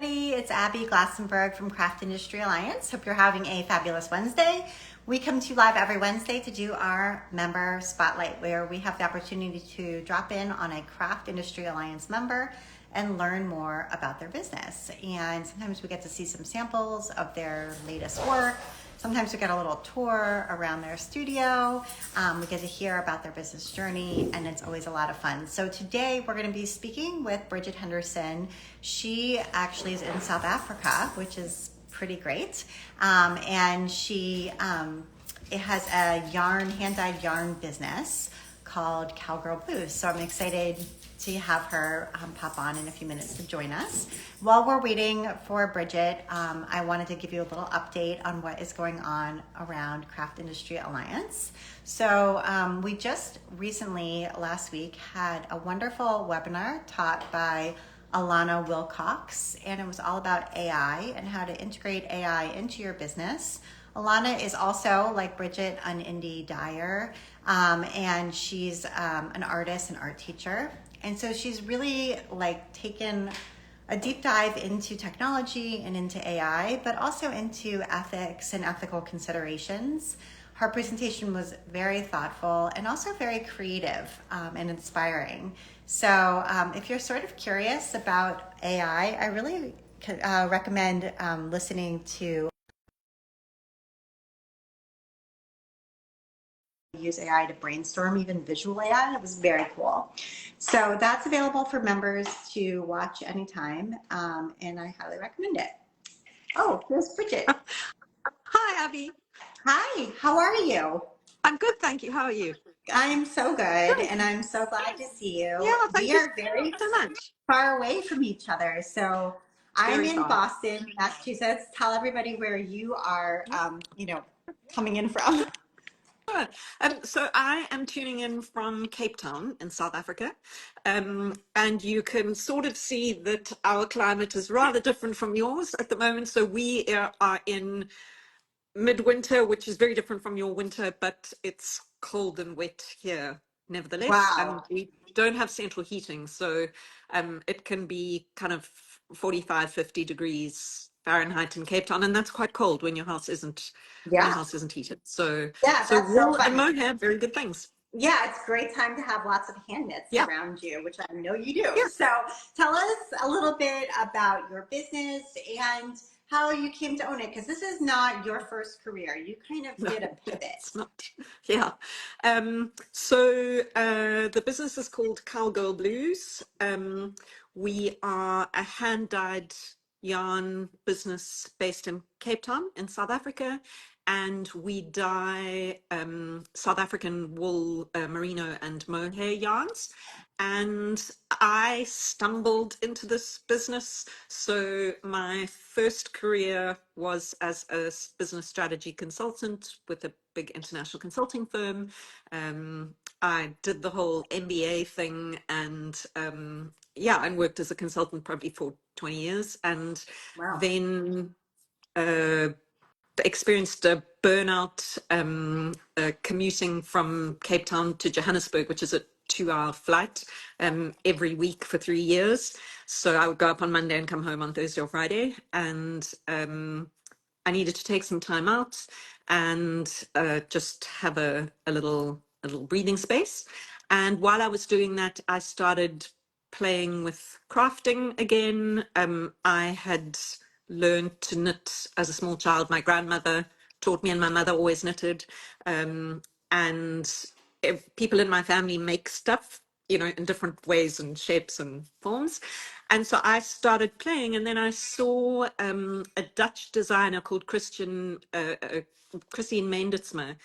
everybody. It's Abby Glassenberg from Craft Industry Alliance. Hope you're having a fabulous Wednesday. We come to you live every Wednesday to do our member spotlight, where we have the opportunity to drop in on a Craft Industry Alliance member and learn more about their business. And sometimes we get to see some samples of their latest work. Sometimes we get a little tour around their studio. We get to hear about their business journey, and it's always a lot of fun. So today we're going to be speaking with Bridget Henderson. She actually is in South Africa, which is pretty great. And she it has a hand-dyed yarn business called Cowgirl Blues. So I'm excited to have her pop on in a few minutes to join us. While we're waiting for Bridget, I wanted to give you a little update on what is going on around Craft Industry Alliance. So we just recently, last week, had a wonderful webinar taught by Alana Wilcox, and it was all about AI and how to integrate AI into your business. Alana is also, like Bridget, an indie dyer, and she's an artist and art teacher. And so she's really taken a deep dive into technology and into AI, but also into ethics and ethical considerations. Her presentation was very thoughtful and also very creative and inspiring. So if you're sort of curious about AI, I really recommend listening to use AI to brainstorm, even visual AI. It was very cool. So that's available for members to watch anytime, and I highly recommend it. Oh, here's Bridget. Hi, Abby. Hi, how are you? I'm good, thank you. How are you? I'm so good, Good. and I'm so glad to see you. Yeah, thank We you are very so much. far away from each other. So I'm Very in far. Boston, Massachusetts. Tell everybody where you are, coming in from. Sure. So I am tuning in from Cape Town in South Africa, and you can sort of see that our climate is rather different from yours at the moment. So we are in midwinter, which is very different from your winter, but it's cold and wet here nevertheless. And Wow. we don't have central heating, so it can be kind of 45, 50 degrees Fahrenheit in Cape Town, and that's quite cold when your house isn't Yeah. heated. So Yeah, that's so wool and funny. mohair, very good things. Yeah, it's a great time to have lots of hand knits Yeah, around you, which I know you do. yeah. So tell us a little bit about your business and how you came to own it, because this is not your first career. You kind of No, did a pivot. it's not. Yeah. The business is called Cowgirl Blues. We are a hand-dyed yarn business based in Cape Town in South Africa, and we dye South African wool, merino and mohair yarns. And I stumbled into this business. So my first career was as a business strategy consultant with a big international consulting firm. I did the whole MBA thing, and and worked as a consultant probably for 20 years, and Wow. then uh, experienced a burnout commuting from Cape Town to Johannesburg, which is a 2-hour flight every week for 3 years. So I would go up on Monday and come home on Thursday or Friday. And I needed to take some time out and just have a little breathing space. And while I was doing that, I started playing with crafting again. I had learned to knit as a small child. My grandmother taught me, and my mother always knitted. And if people in my family make stuff, in different ways and shapes and forms. And so I started playing, and then I saw a Dutch designer called Christine Meindertsma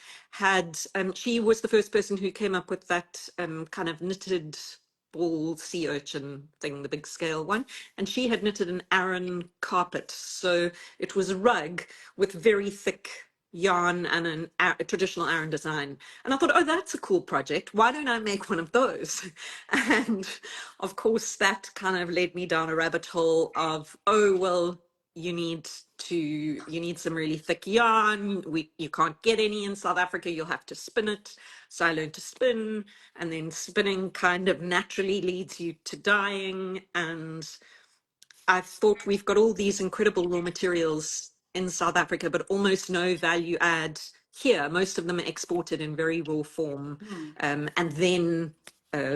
she was the first person who came up with that kind of knitted ball sea urchin thing, the big scale one. And she had knitted an Aran carpet. So it was a rug with very thick yarn and a traditional Aran design. And I thought, oh, that's a cool project. Why don't I make one of those? And of course, that kind of led me down a rabbit hole of, oh, well, you need some really thick yarn. You can't get any in South Africa. You'll have to spin it. So I learned to spin, and then spinning kind of naturally leads you to dyeing. And I thought we've got all these incredible raw materials in South Africa, but almost no value add here. Most of them are exported in very raw form, Hmm. and then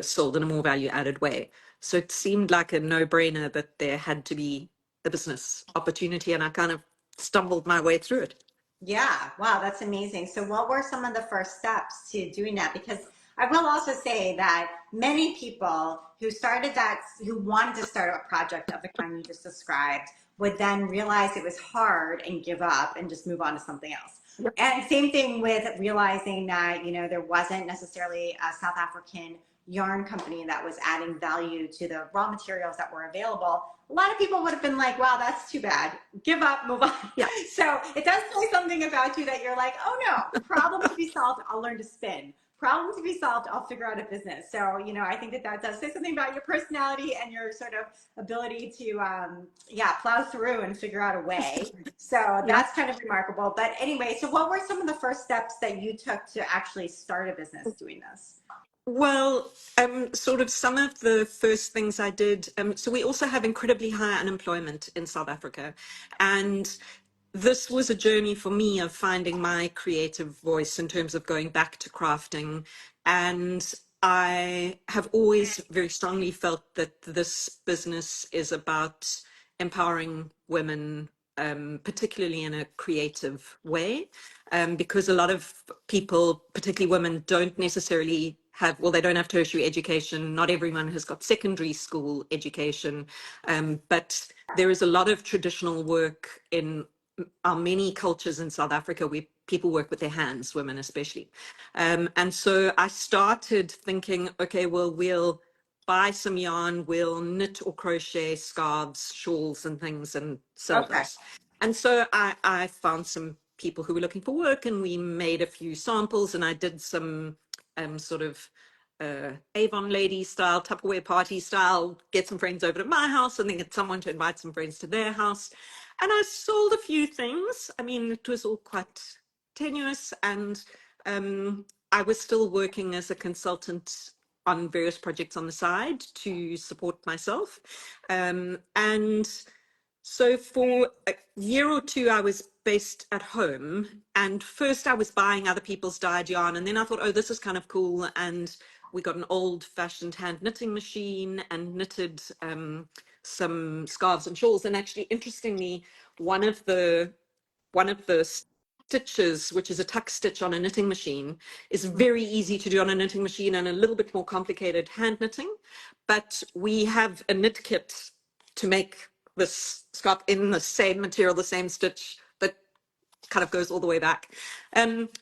sold in a more value added way. So it seemed like a no-brainer that there had to be a business opportunity, and I kind of stumbled my way through it. Yeah, wow, that's amazing. So, what were some of the first steps to doing that? Because I will also say that many people who started that, who wanted to start a project of the kind you just described, would then realize it was hard and give up and just move on to something else. Yep. And same thing with realizing that, there wasn't necessarily a South African yarn company that was adding value to the raw materials that were available. A lot of people would have been like, wow, that's too bad. Give up, move on. Yeah. So it does say something about you that you're like, oh no, problem to be solved, I'll learn to spin. Problem to be solved, I'll figure out a business. So, I think that does say something about your personality and your sort of ability to, plow through and figure out a way. So Yeah. that's kind of remarkable. But anyway, so what were some of the first steps that you took to actually start a business doing this? Well, sort of some of the first things I did. So we also have incredibly high unemployment in South Africa, and this was a journey for me of finding my creative voice in terms of going back to crafting. And I have always very strongly felt that this business is about empowering women, particularly in a creative way, because a lot of people, particularly women, don't necessarily have, well, they don't have tertiary education. Not everyone has got secondary school education, but there is a lot of traditional work in our many cultures in South Africa where people work with their hands, women especially. And so I started thinking, okay, well, we'll buy some yarn, we'll knit or crochet scarves, shawls, and things and sell Okay. those. And so I found some people who were looking for work, and we made a few samples, and I did some sort of Avon lady style, Tupperware party style, get some friends over to my house and then get someone to invite some friends to their house. And I sold a few things. I mean, it was all quite tenuous, and I was still working as a consultant on various projects on the side to support myself. And so for a year or two, I was based at home. And first I was buying other people's dyed yarn. And then I thought, oh, this is kind of cool. And we got an old fashioned hand knitting machine and knitted some scarves and shawls. And actually, interestingly, one of the stitches, which is a tuck stitch on a knitting machine, is very easy to do on a knitting machine and a little bit more complicated hand knitting. But we have a knit kit to make this scarf in the same material, the same stitch that kind of goes all the way back.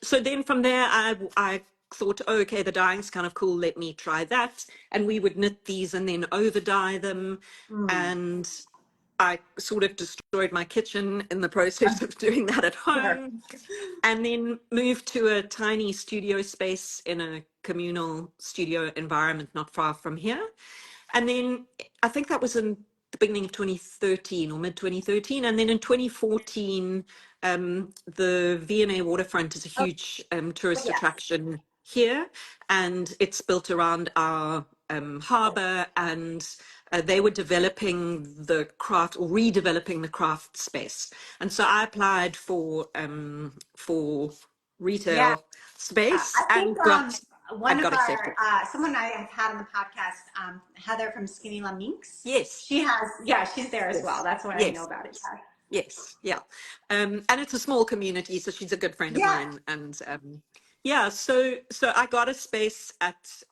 So then from there, I thought, oh, okay, the dyeing's kind of cool. Let me try that. And we would knit these and then over dye them. Mm. And I sort of destroyed my kitchen in the process of doing that at Sure. home, and then moved to a tiny studio space in a communal studio environment not far from here. And then I think that was in the beginning of 2013 or mid 2013. And then in 2014, the V&A waterfront is a Oh, huge tourist yes. attraction here, and it's built around our harbour, and they were developing the craft or redeveloping the craft space. And so I applied for Yeah. retail I space think one and of got our accepted. someone I have had on the podcast, Heather from Skinny La Minx. Yes. She has, yeah, she's there as well. Yes. That's what I know Yes. about it. Yes, yeah. And it's a small community, so she's a good friend of Yeah. mine. And yeah, so I got a space at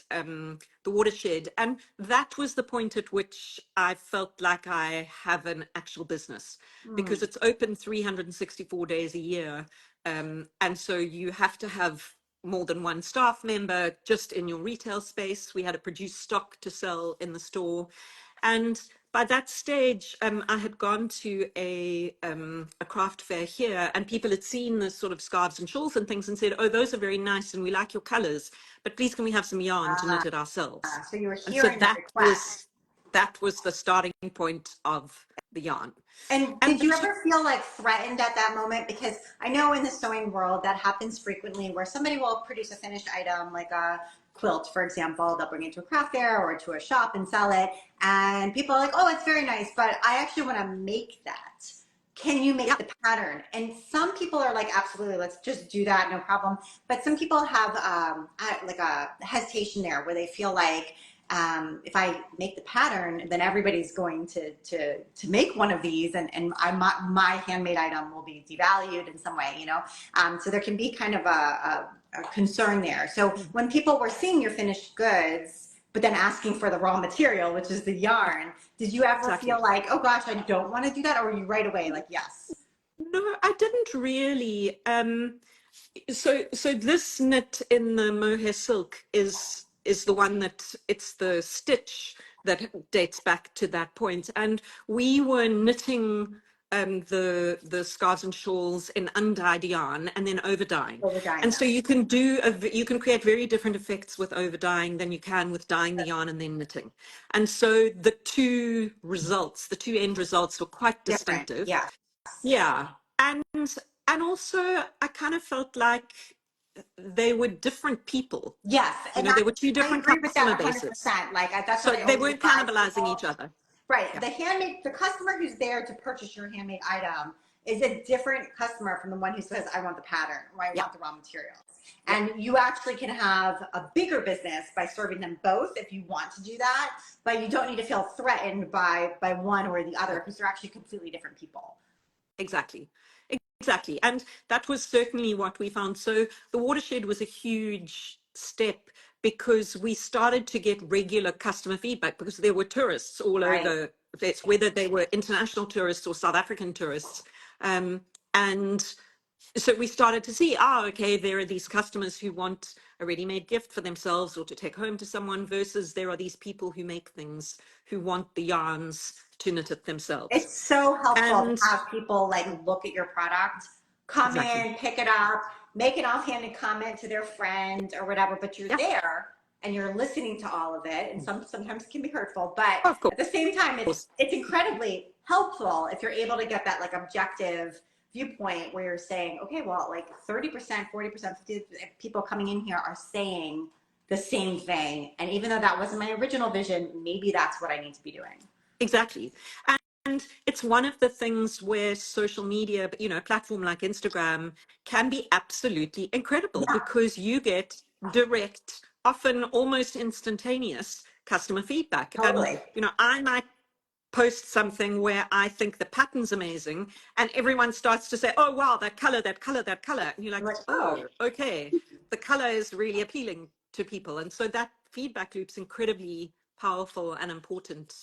the watershed, and that was the point at which I felt like I have an actual business, Yeah. because Mm. it's open 364 days a year. And so you have to have more than one staff member just in your retail space. We had to produce stock to sell in the store. And by that stage, I had gone to a craft fair here, and people had seen the sort of scarves and shawls and things and said, "Oh, those are very nice, and we like your colors, but please can we have some yarn to knit it ourselves?" So you were And so hearing the request. that was the starting point of the yarn. And And did then you ever feel like threatened at that moment? Because I know in the sewing world that happens frequently where somebody will produce a finished item like a quilt, for example, they'll bring it to a craft fair or to a shop and sell it. And people are like, oh, it's very nice, but I actually want to make that. Can you make Yeah, the pattern? And some people are like, absolutely, let's just do that, no problem. But some people have like a hesitation there where they feel like, if I make the pattern, then everybody's going to make one of these, and my handmade item will be devalued in some way, you know. So there can be kind of a concern there. So when people were seeing your finished goods, but then asking for the raw material, which is the yarn, did you ever feel exactly. like, oh gosh, I don't want to do that, or were you right away like, yes? No, I didn't really. So this knit in the mohair silk is the one that it's the stitch that dates back to that point, and we were knitting the scarves and shawls in undyed yarn and then overdying, Over dyeing and so them. you can you can create very different effects with overdying than you can with dyeing the yarn and then knitting, and so the two end results were quite Different, distinctive. yeah. Yeah. And also I kind of felt like they were different people. Yes, You and know, there were two I different agree with that customer bases. 100%. Like that's what So I they always weren't advise cannibalizing people. each other. Right. Yeah, The customer who's there to purchase your handmade item is a different customer from the one who says, I want the pattern or I yeah, want the raw materials. yeah, And you actually can have a bigger business by serving them both if you want to do that, but you don't need to feel threatened by one or the other yeah. because they're actually completely different people. Exactly. Exactly. And that was certainly what we found. So the watershed was a huge step because we started to get regular customer feedback because there were tourists all Right. over this, whether they were international tourists or South African tourists. And so we started to see, okay, there are these customers who want a ready-made gift for themselves or to take home to someone, versus there are these people who make things who want the yarns to knit it themselves. It's so helpful to And have people like look at your product, come exactly. in, pick it up, make an offhanded comment to their friend or whatever, but you're Yeah, there and you're listening to all of it. And sometimes it can be hurtful, but of at the same time, course. it's incredibly helpful if you're able to get that like objective viewpoint where you're saying, okay, well, like 30%, 40%, 50% people coming in here are saying the same thing. And even though that wasn't my original vision, maybe that's what I need to be doing. Exactly. And it's one of the things where social media, you know, a platform like Instagram can be absolutely incredible Yeah, because you get direct, often almost instantaneous customer feedback. And, totally. you know, I might post something where I think the pattern's amazing, and everyone starts to say, oh, wow, that color, that color, that color. And you're I'm like, like, oh, oh, okay, the color is really appealing to people. And so that feedback loop's incredibly powerful and important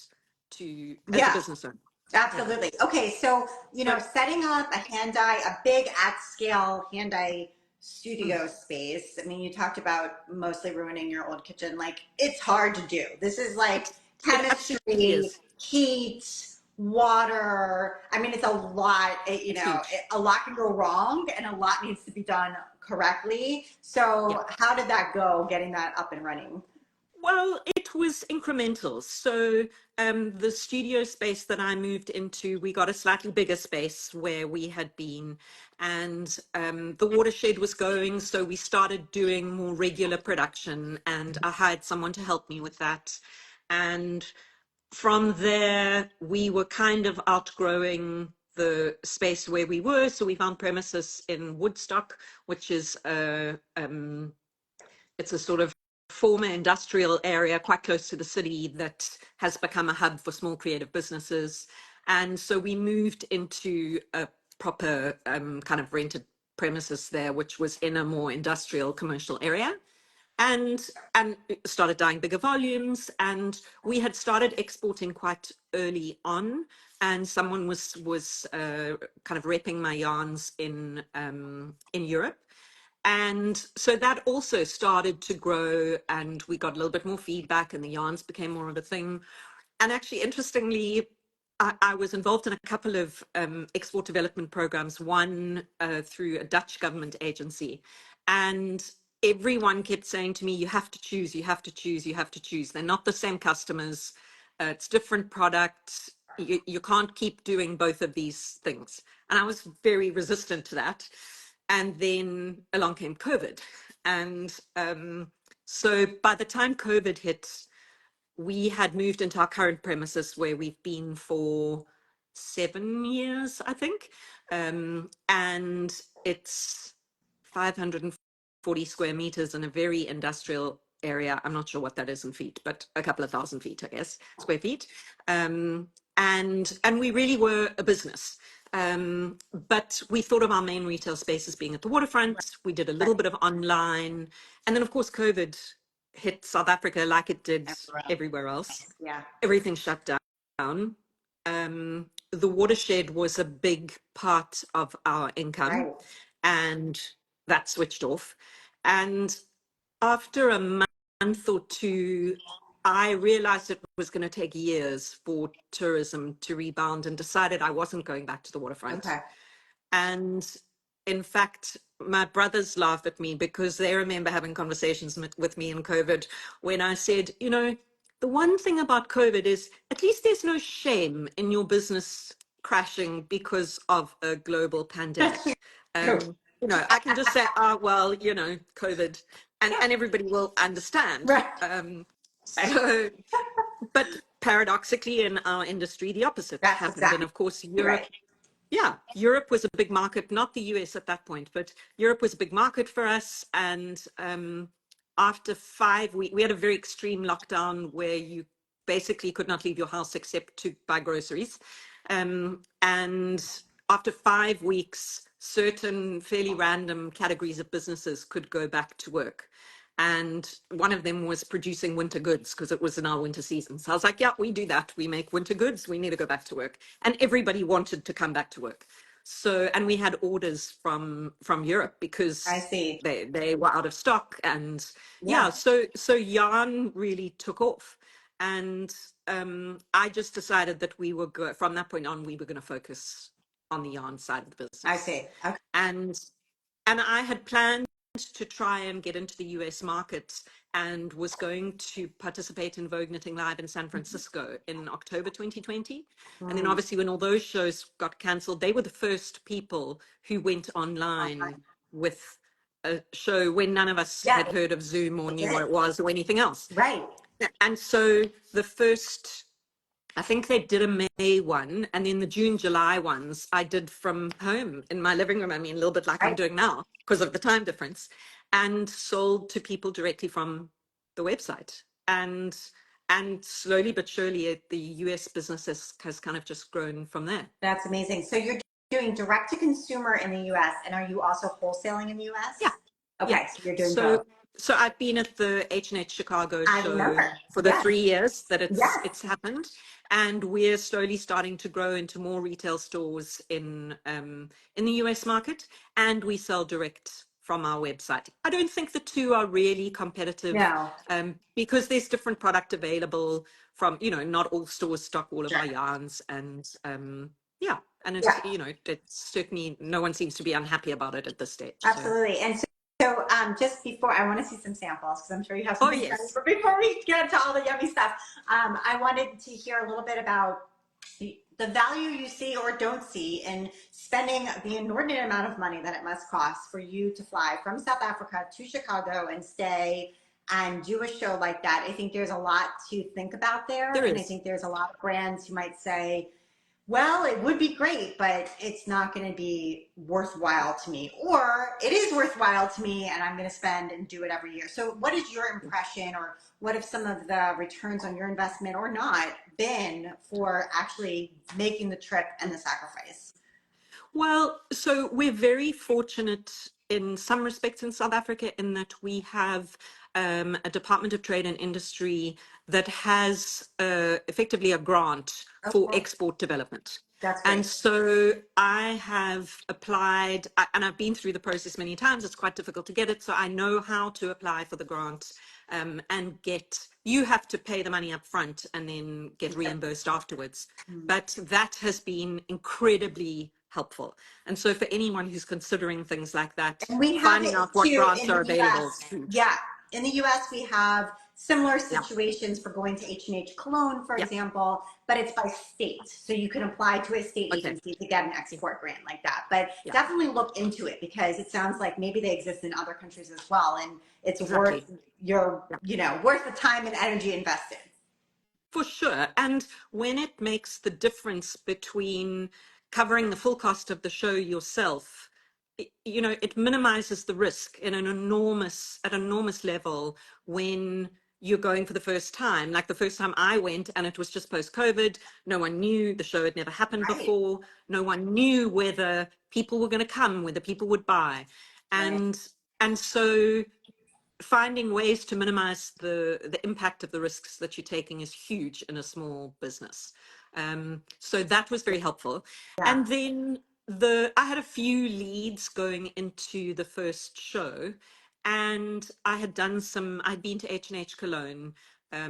to as a yeah, business owner. Yeah. absolutely. Okay, so So, setting up a hand dye, a big at scale hand dye mm, studio space. I mean, you talked about mostly ruining your old kitchen. Like, it's hard to do. This is like it absolutely chemistry, is. heat, water. I mean, it's a lot. It's huge. A lot can go wrong, and a lot needs to be done correctly. Yeah. So, how did that go? Getting that up and running? Well, it was incremental. So, the studio space that I moved into, we got a slightly bigger space where we had been, and the watershed was going. So, we started doing more regular production, and I hired someone to help me with that. And from there, we were kind of outgrowing the space where we were. So, we found premises in Woodstock, which is it's a sort of former industrial area quite close to the city that has become a hub for small creative businesses. And so we moved into a proper kind of rented premises there, which was in a more industrial commercial area. And started dyeing bigger volumes, and we had started exporting quite early on, and someone was kind of repping my yarns in Europe, and so that also started to grow, and we got a little bit more feedback, and the yarns became more of a thing. And actually, interestingly, I was involved in a couple of export development programs, one through a Dutch government agency. And everyone kept saying to me, you have to choose, you have to choose, you have to choose. They're not the same customers, it's different products. You can't keep doing both of these things. And I was very resistant to that. And then along came COVID. And So by the time COVID hit, we had moved into our current premises where we've been for 7 years, I think. And it's 540 square meters in a very industrial area. I'm not sure what that is in feet, but a couple of thousand feet, I guess, square feet. And we really were a business. But we thought of our main retail space as being at the waterfront. We did a little bit of online. And then, of course, COVID hit South Africa like it did everywhere else. Yeah. Everything shut down. The watershed was a big part of our income, Right. and that switched off. And after a month or two, I realized it was going to take years for tourism to rebound, and decided I wasn't going back to the waterfront. Okay. And in fact, my brothers laugh at me because they remember having conversations with me in COVID when I said, you know, the one thing about COVID is at least there's no shame in your business crashing because of a global pandemic. You know, I can just say, oh, well, you know, COVID, and everybody will understand. Right. So, but paradoxically, in our industry, the opposite That's happened. exactly And of course, Europe. right. Yeah, Europe was a big market, not the US at that point, but Europe was a big market for us. And after 5 weeks, we had a very extreme lockdown where you basically could not leave your house except to buy groceries. And after 5 weeks, certain fairly random categories of businesses could go back to work. And one of them was producing winter goods because it was in our winter season. So I was like, yeah, we do that. We make winter goods. We need to go back to work. And everybody wanted to come back to work. So, and we had orders from Europe I because see. they were out of stock. And Yeah. so yarn really took off. And I just decided that we were from that point on, we were going to focus on the yarn side of the business. I see. Okay. And I had planned to try and get into the US market, and was going to participate in Vogue Knitting Live in San Francisco in October 2020. And then obviously when all those shows got cancelled, they were the first people who went online with a show when none of us had heard of Zoom or knew what it was or anything else. Right. And so the first, I think they did a May one, and then the June, July ones I did from home in my living room. I mean, a little bit like I'm doing now because of the time difference, and sold to people directly from the website. And slowly but surely, the US business has kind of just grown from there. That's amazing. So you're doing direct to consumer in the US, and are you also wholesaling in the US? Yeah. Okay, Yeah. so you're doing both. So I've been at the H&H Chicago show for the 3 years that it's happened, and we're slowly starting to grow into more retail stores in the US market, and we sell direct from our website. I don't think the two are really competitive, No. Because there's different product available from, you know, not all stores stock all of our yarns, and yeah, and it's, you know, it's certainly no one seems to be unhappy about it at this stage. Absolutely. And so just before, I want to see some samples because I'm sure you have some things ready. But before we get to all the yummy stuff, I wanted to hear a little bit about the value you see or don't see in spending the inordinate amount of money that it must cost for you to fly from South Africa to Chicago and stay and do a show like that. I think there's a lot to think about there. And I think there's a lot of brands who might say, well, it would be great, but it's not going to be worthwhile to me, or it is worthwhile to me and I'm going to spend and do it every year. So what is your impression, or what have some of the returns on your investment or not been for actually making the trip and the sacrifice? Well, so we're very fortunate in some respects in South Africa in that we have a Department of Trade and Industry that has effectively a grant for export development. That's great. And so I have applied, and I've been through the process many times. It's quite difficult to get it, so I know how to apply for the grant and you have to pay the money up front and then get reimbursed afterwards. But that has been incredibly helpful. And so for anyone who's considering things like that, finding out what grants are available is huge. Yeah. in the US, we have similar Yeah. situations for going to H&H Cologne, for Yeah. example, but it's by state. So you can apply to a state Okay. agency to get an Yeah. export grant like that. But Yeah. definitely look into it because it sounds like maybe they exist in other countries as well. And it's worth Exactly. your, Yeah. worth the time and energy invested. For sure. And when it makes the difference between covering the full cost of the show yourself, it minimizes the risk in an enormous level when you're going for the first time. Like the first time I went, and it was just post-COVID, no one knew, the show had never happened Right. before, no one knew whether people were going to come, whether people would buy. Right. And so finding ways to minimize the impact of the risks that you're taking is huge in a small business. So that was very helpful. Yeah. And then I had a few leads going into the first show, and I'd been to H&H Cologne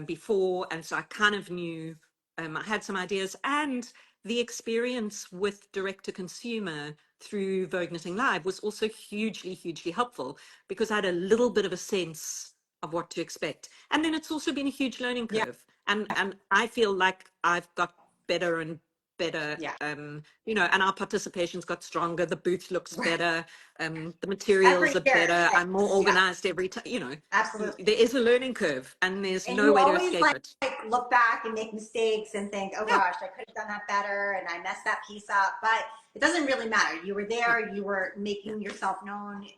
before, and so I kind of knew, I had some ideas, and the experience with direct to consumer through Vogue Knitting Live was also hugely helpful because I had a little bit of a sense of what to expect. And then it's also been a huge learning Yeah. curve. And I feel like I've got better and better, Yeah. and our participation's got stronger. The booth looks Right. better. The Every materials are year. better. I'm more Yeah. organized every time. Absolutely. There is a learning curve and there's And no you way to always escape it. look back and make mistakes and think, oh Yeah. gosh, I could have done that better and I messed that piece up. But it doesn't really matter. You were No. there, you were Yeah. making yourself known,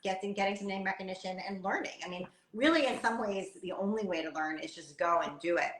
getting some name recognition and learning. I mean, really, in some ways, the only way to learn is just go and do it.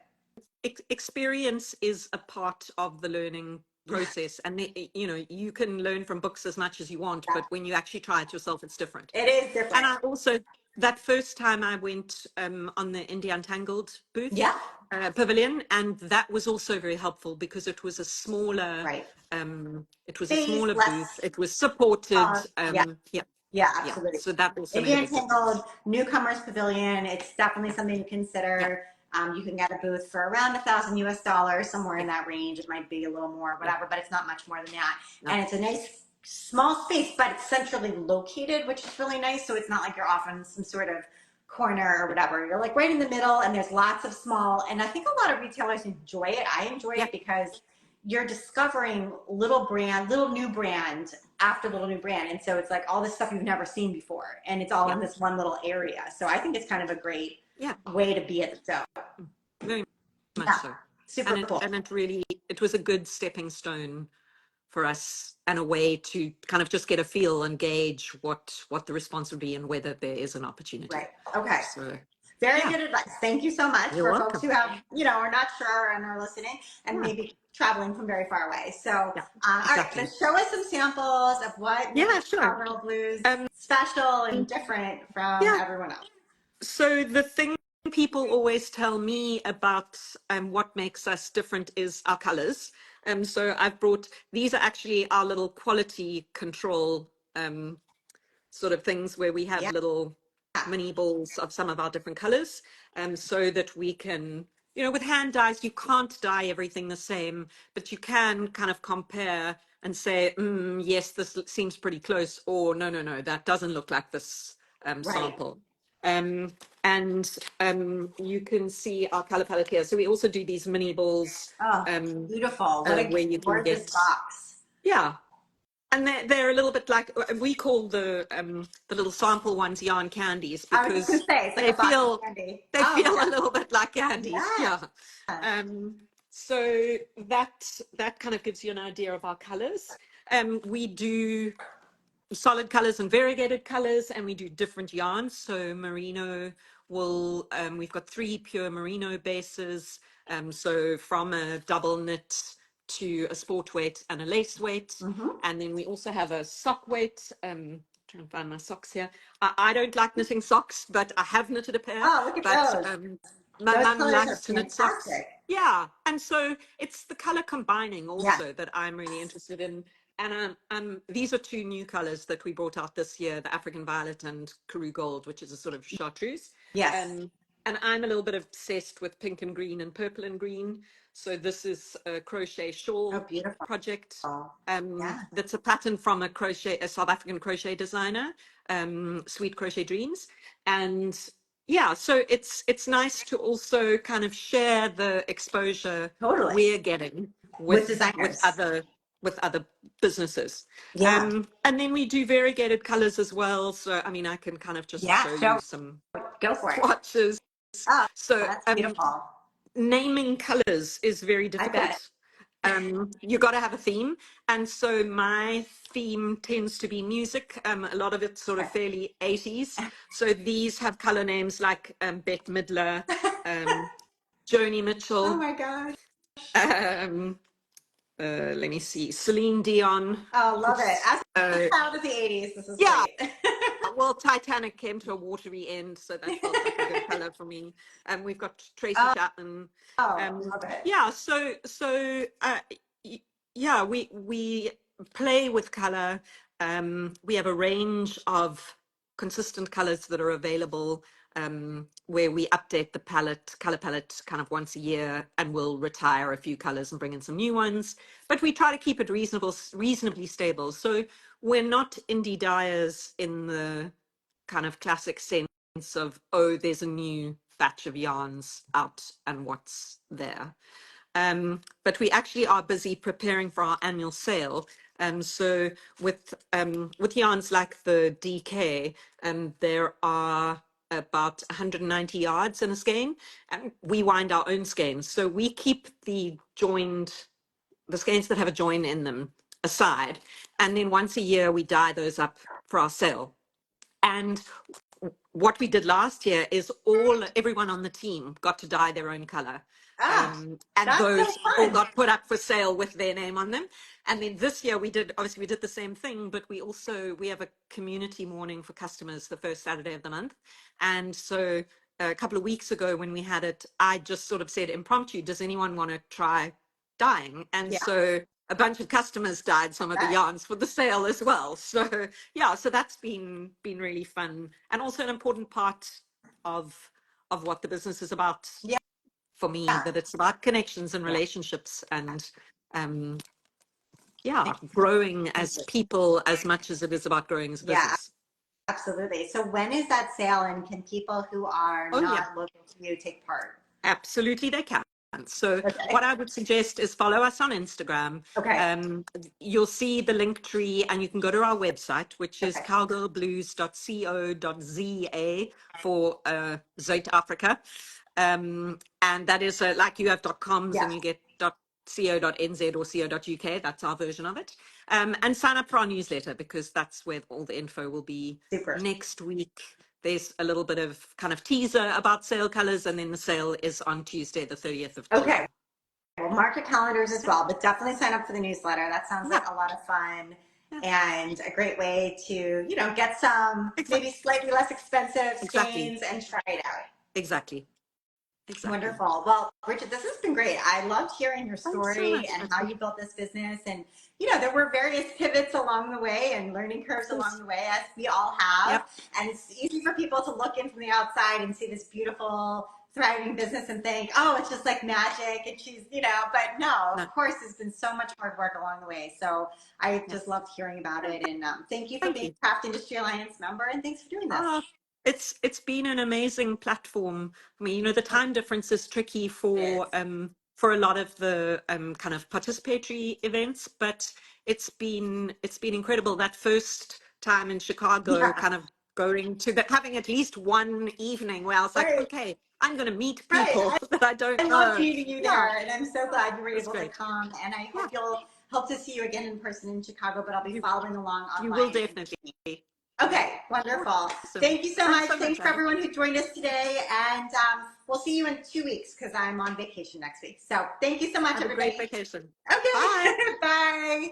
Experience is a part of the learning Yeah, process, and you can learn from books as much as you want, yeah. but when you actually try it yourself, it's different. It is And different. I also, that first time I went on the Indie Untangled booth, Yeah, pavilion, and that was also very helpful because it was a smaller right. Space, booth, less, it was supported. yeah. Yeah. Yeah, Yeah, absolutely. so that also made a Indian big difference. Tangled, Newcomers Pavilion, it's definitely Yeah. something to Yeah. consider. You can get a booth for around $1,000 US, somewhere in Yeah. that range. It might be a little more, Yeah. whatever, but it's not much more than that. No. And it's a nice small space, but it's centrally located, which is really nice. So it's not like you're off in some sort of corner or Yeah. whatever. You're like right in the middle, and there's lots of small. And I think a lot of retailers enjoy it. I enjoy Yeah. it because you're discovering little new brand after little new brand. And so it's like all this stuff you've never seen before. And it's all Yeah. in this one little area. So I think it's kind of a great Yeah. way to be at the show. Very much Yeah, so. super cool. And it was a good stepping stone for us and a way to kind of just get a feel and gauge what the response would be and whether there is an opportunity. Right. Okay. So Very yeah, good advice. Thank you so much you're for folks welcome. who have, are not sure and are listening and Yeah, maybe traveling from very far away. So, yeah, all right, exactly. let's show us some samples of what Yeah, makes sure. Cowgirl Blues Um, special and different from yeah. everyone else. So the thing people always tell me about what makes us different is our colors. So I've brought, these are actually our little quality control sort of things where we have Yeah. little mini balls of some of our different colors, so that we can, with hand dyes, you can't dye everything the same, but you can kind of compare and say, yes, this seems pretty close, or no, that doesn't look like this Right. sample. Um, and you can see our color palette here. So we also do these mini balls Oh, beautiful. What a where you can gorgeous get, box. yeah, and they're a little bit like, we call the little sample ones yarn candies I was just gonna because say it's like they a box of feel candy. they Oh feel yeah, a little bit like candies. yeah. Yeah. So that kind of gives you an idea of our colors. We do solid colors and variegated colors, and we do different yarns. So merino will, we've got 3 pure merino bases. So from a double knit to a sport weight and a lace weight. Mm-hmm. And then we also have a sock weight. Trying to find my socks here. I don't like knitting socks, but I have knitted a pair. Oh, look at But those. my Those mum colors likes are to knit socks. fantastic. Yeah, and so it's the color combining Yes. also that I'm really interested in. And these are 2 new colors that we brought out this year, the African Violet and Karoo Gold, which is a sort of chartreuse. Yes. Um, and I'm a little bit obsessed with pink and green and purple and green. So this is a crochet Oh, shawl beautiful. project. Yeah. That's a pattern from a South African crochet designer, Sweet Crochet Dreams. And yeah, so it's nice to also kind of share the exposure Totally. we're getting With with designers. other businesses. Yeah. And then we do variegated colors as well. So I mean, I can kind of just Yeah. show Show. you some Go for it. swatches. Oh, So that's beautiful. naming colors is very I bet. difficult. You got to have a theme, and so my theme tends to be music. A lot of it's sort of fairly 80s. So these have color names like Bette Midler, um, Joni Oh Mitchell. my gosh. Um, let me see, Celine Dion. Oh, love it. As a Uh, child of the 80s, this is yeah, great. well, Titanic came to a watery end, so that felt like a good color for me. And we've got Tracy Oh, Chapman. love it. Yeah, yeah, we play with color. We have a range of consistent colors that are available, where we update the color palette kind of once a year, and we'll retire a few colors and bring in some new ones. But we try to keep it reasonably stable. So we're not indie dyers in the kind of classic sense of, oh, there's a new batch of yarns out and what's there. But we actually are busy preparing for our annual sale. So with yarns like the DK, there are about 190 yards in a skein, and we wind our own skeins. So we keep the skeins that have a join in them aside, and then once a year we dye those up for our sale. And what we did last year is everyone on the team got to dye their own color. Ah, And that's so those all fun. got put up for sale with their name on them. And then this year we did the same thing, but we have a community morning for customers the first Saturday of the month. And so a couple of weeks ago when we had it, I just sort of said impromptu, does anyone want to try dyeing? And Yeah. so a bunch of customers dyed some of the Okay. yarns for the sale as well. So yeah, so that's been really fun, and also an important part of what the business is about Yeah. for me. That it's about connections and Yeah. relationships, and um, yeah, growing as people as much as it is about growing as a Yeah, business. absolutely. So when is that sale, and can people who are Oh yeah, not local to you take part? absolutely, they can. So Okay. what I would suggest is follow us on Instagram. Okay. You'll see the link tree, and you can go to our website, which is Okay. cowgirlblues.co.za for Zuid Africa. And that is like you have .coms Yeah. and you get .co.nz or co.uk. That's our version of it. And sign up for our newsletter, because that's where all the info will be. Super. Next week there's a little bit of kind of teaser about sale colors, and then the sale is on Tuesday, the 30th of Okay. July. Well, mark your calendars as Yeah, well, but definitely sign up for the newsletter. That sounds yeah, like a lot of fun yeah. and a great way to, get some Exactly, maybe slightly less expensive exactly, skeins and try it out. exactly, exactly. Wonderful. Well, Bridget, this has been great. I loved hearing your Thanks so story much, and how Ashley. you built this business. And, there were various pivots along the way and learning Of curves along course. the way, as we all have. Yep. And it's easy for people to look in from the outside and see this beautiful, thriving business and think, oh, it's just like magic. And she's, but no, No. of course, there's been so much hard work along the way. So I Yeah. just loved hearing about it. And thank you for Thank being you. a Craft Industry Alliance member. And thanks for doing this. Ah, it's been an amazing platform. I mean, the time difference is tricky for a lot of the kind of participatory events, but it's been incredible. That first time in Chicago, Yeah, kind of going to that, having at least one evening where I was like, right, okay, I'm going to meet right. people that I don't I loved know. meeting you Yeah, there, and I'm so glad you were it was able to great. come. And I Yeah, hope to see you again in person in Chicago. But I'll be you following along you will online. definitely. Okay, wonderful. Awesome. Thank you so Thanks much. so much, Thanks for Abby. everyone who joined us today, and we'll see you in 2 weeks because I'm on vacation next week. So thank you so much, Have a great everybody. vacation. Bye. Okay, bye.